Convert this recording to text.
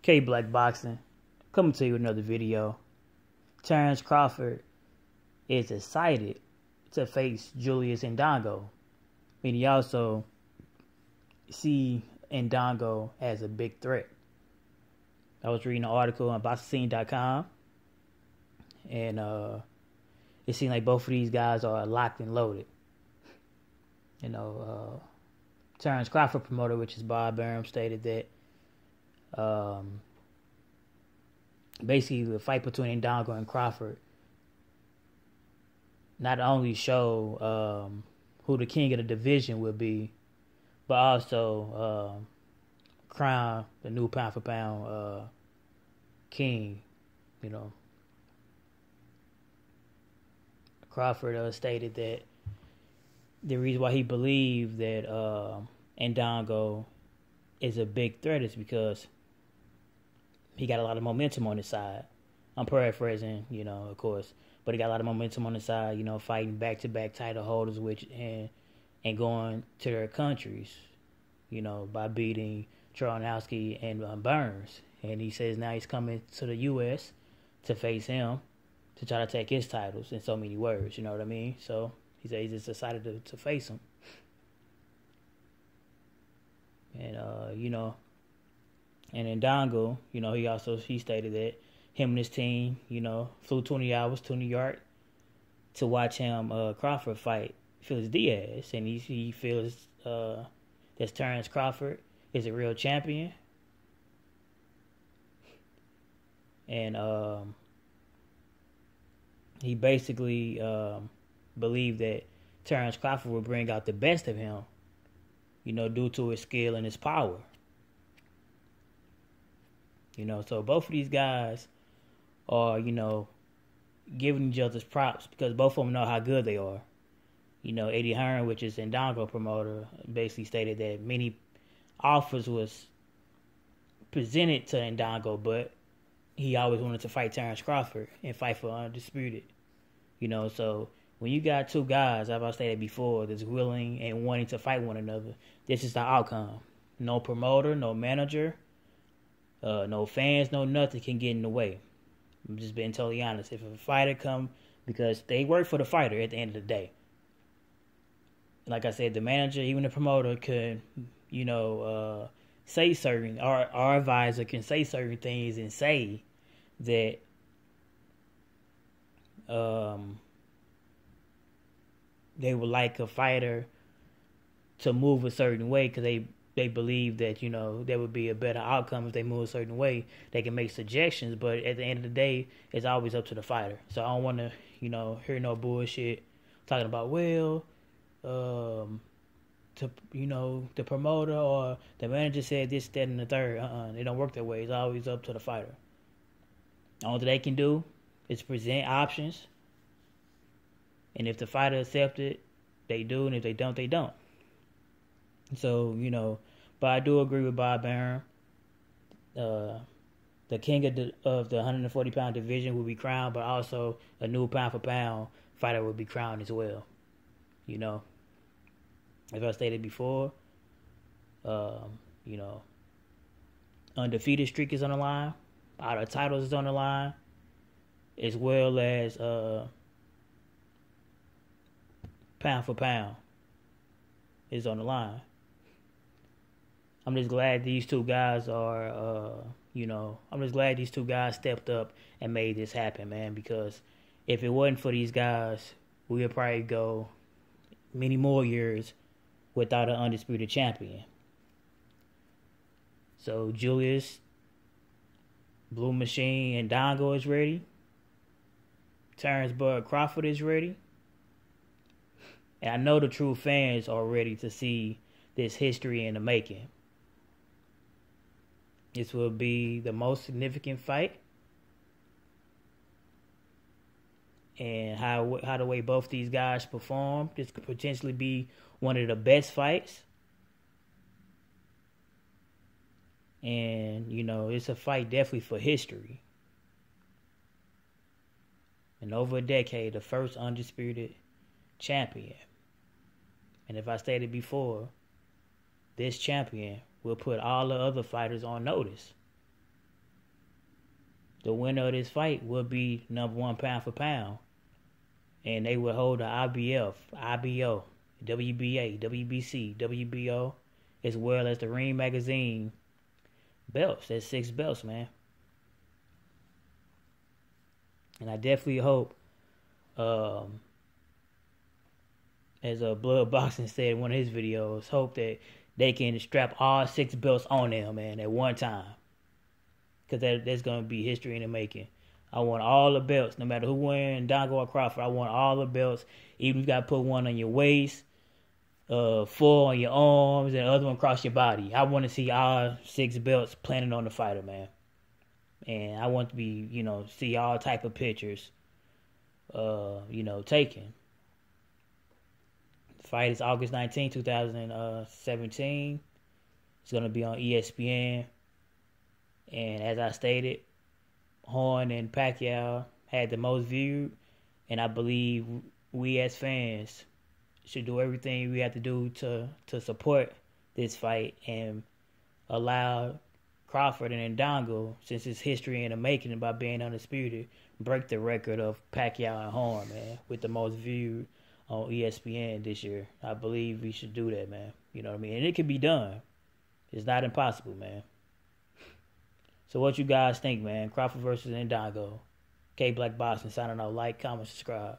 K Black Boxing, coming to you with another video. Terence Crawford is excited to face Julius Indongo. And he also see Indongo as a big threat. I was reading an article on boxing.com, and it seemed like both of these guys are locked and loaded. Terence Crawford promoter, which is Bob Arum, stated that basically the fight between Indongo and Crawford not only show who the king of the division will be, but also crown the new pound for pound king. Crawford stated that the reason why he believed that Indongo is a big threat is because he got a lot of momentum on his side. I'm paraphrasing, of course, but he got a lot of momentum on his side, fighting back-to-back title holders, and going to their countries, by beating Trojanowski and Burns. And he says now he's coming to the U.S. to face him, to try to take his titles, in so many words, you know what I mean? So he said he just decided to face him. And, and Indongo, he stated that him and his team, flew 20 hours to New York to watch him, Crawford, fight Felix Diaz. And he feels that Terence Crawford is a real champion. And he basically believed that Terence Crawford would bring out the best of him, due to his skill and his power. So both of these guys are, giving each other's props because both of them know how good they are. Eddie Hearn, which is Indongo promoter, basically stated that many offers was presented to Indongo, but he always wanted to fight Terence Crawford and fight for undisputed. So when you got two guys, I've stated before, that's willing and wanting to fight one another, this is the outcome. No promoter, no manager, no fans, no nothing can get in the way. I'm just being totally honest. If a fighter come, because they work for the fighter at the end of the day. Like I said, the manager, even the promoter could, say certain, our advisor can say certain things and say that they would like a fighter to move a certain way because they believe that, there would be a better outcome if they move a certain way. They can make suggestions, but at the end of the day, it's always up to the fighter. So I don't want to, hear no bullshit talking about, the promoter or the manager said this, that, and the third. It don't work that way. It's always up to the fighter. All that they can do is present options. And if the fighter accepts it, they do. And if they don't, they don't. So, but I do agree with Bob Arum. The king of the 140-pound division will be crowned, but also a new pound-for-pound fighter will be crowned as well. As I stated before, undefeated streak is on the line. All the titles is on the line, as well as pound for pound is on the line. I'm just glad these two guys are, I'm just glad these two guys stepped up and made this happen, man, because if it wasn't for these guys, we would probably go many more years without an undisputed champion. So Julius, Blue Machine, and Indongo is ready. Terence Bud Crawford is ready. And I know the true fans are ready to see this history in the making. This will be the most significant fight. And how the way both these guys perform, this could potentially be one of the best fights. And, it's a fight definitely for history. In over a decade, the first undisputed champion. And if I stated before, this champion will put all the other fighters on notice. the winner of this fight will be number one pound for pound. And they will hold the IBF, IBO, WBA, WBC, WBO, as well as the Ring Magazine belts. That's 6 belts, man. And I definitely hope, as Blood Boxing said in one of his videos, hope that they can strap all 6 belts on them, man, at one time. Because that's going to be history in the making. I want all the belts, no matter who wins, Indongo or Crawford. I want all the belts. Even if you got to put one on your waist, 4 on your arms, and the other one across your body. I want to see all 6 belts planted on the fighter, man. And I want to be, see all type of pictures, taken. The fight is August 19, 2017. It's going to be on ESPN. And as I stated, Horn and Pacquiao had the most viewed. And I believe we as fans should do everything we have to do to support this fight and allow Crawford and Indongo, since it's history in the making by being undisputed, break the record of Pacquiao and Horn, man, with the most viewed on ESPN this year. I believe we should do that, man. You know what I mean? And it can be done. It's not impossible, man. So what you guys think, man? Crawford versus Indongo. K Black Boxing signing out. Like, comment, subscribe.